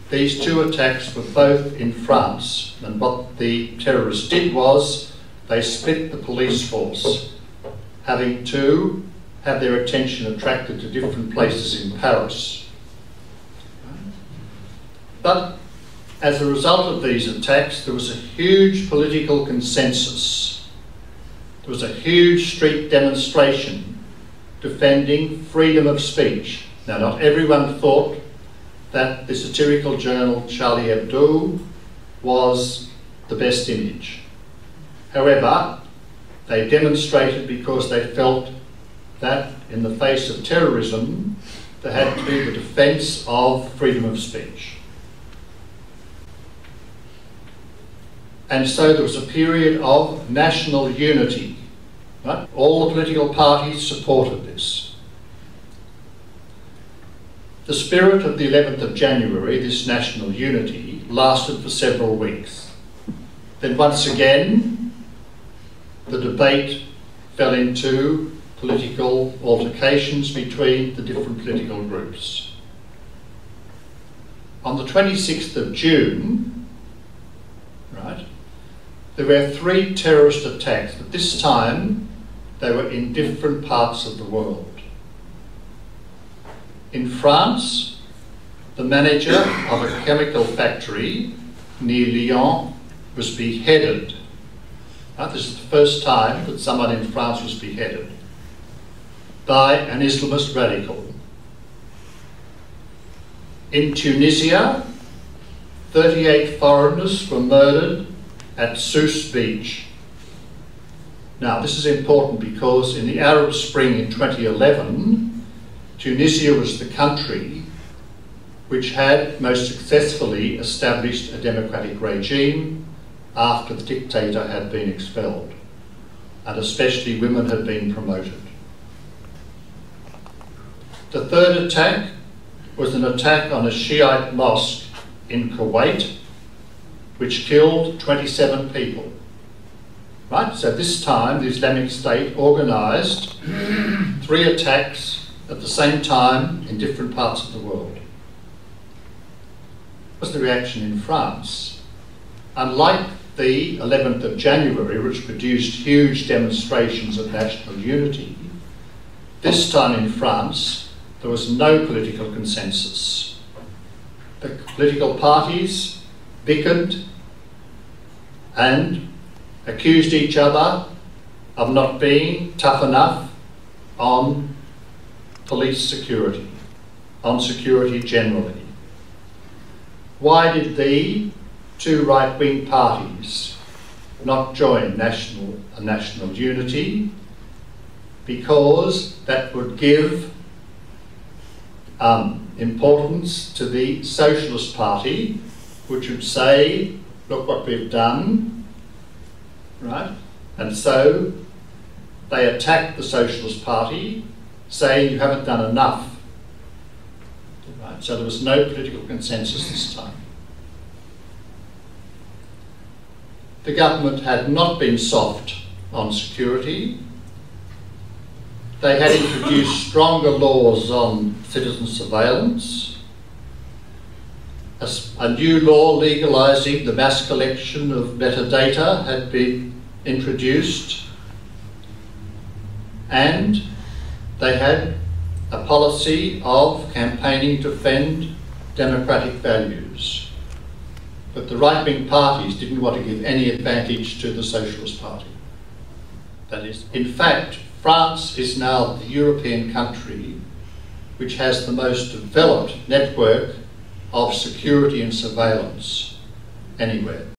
these two attacks were both in France, and what the terrorists did was they split the police force, having to have their attention attracted to different places in Paris. But as a result of these attacks, there was a huge political consensus. There was a huge street demonstration defending freedom of speech. Now, not everyone thought that the satirical journal Charlie Hebdo was the best image. However, they demonstrated because they felt that in the face of terrorism, there had to be the defence of freedom of speech. And so there was a period of national unity. Right? All the political parties supported this. The spirit of the 11th of January, this national unity, lasted for several weeks. Then once again, the debate fell into political altercations between the different political groups. On the 26th of June, right, there were 3 terrorist attacks, but this time they were in different parts of the world. In France, the manager of a chemical factory near Lyon was beheaded. This is the first time that someone in France was beheaded by an Islamist radical. In Tunisia, 38 foreigners were murdered at Sousse Beach. Now, this is important because in the Arab Spring in 2011, Tunisia was the country which had most successfully established a democratic regime after the dictator had been expelled, and especially women had been promoted. The third attack was an attack on a Shiite mosque in Kuwait, which killed 27 people. Right, so this time the Islamic State organised 3 attacks at the same time in different parts of the world. What was the reaction in France? Unlike the 11th of January, which produced huge demonstrations of national unity, this time in France there was no political consensus. The political parties bickered and accused each other of not being tough enough on police security, on security generally. Why did the 2 right-wing parties not join national unity? Because that would give importance to the Socialist Party, which would say, look what we've done, right? And so they attacked the Socialist Party, saying you haven't done enough. Right? So there was no political consensus this time. The government had not been soft on security. They had introduced stronger laws on citizen surveillance. A new law legalising the mass collection of metadata had been introduced, and they had a policy of campaigning to defend democratic values. But the right-wing parties didn't want to give any advantage to the Socialist Party. That is, in fact, France is now the European country which has the most developed network of security and surveillance anywhere.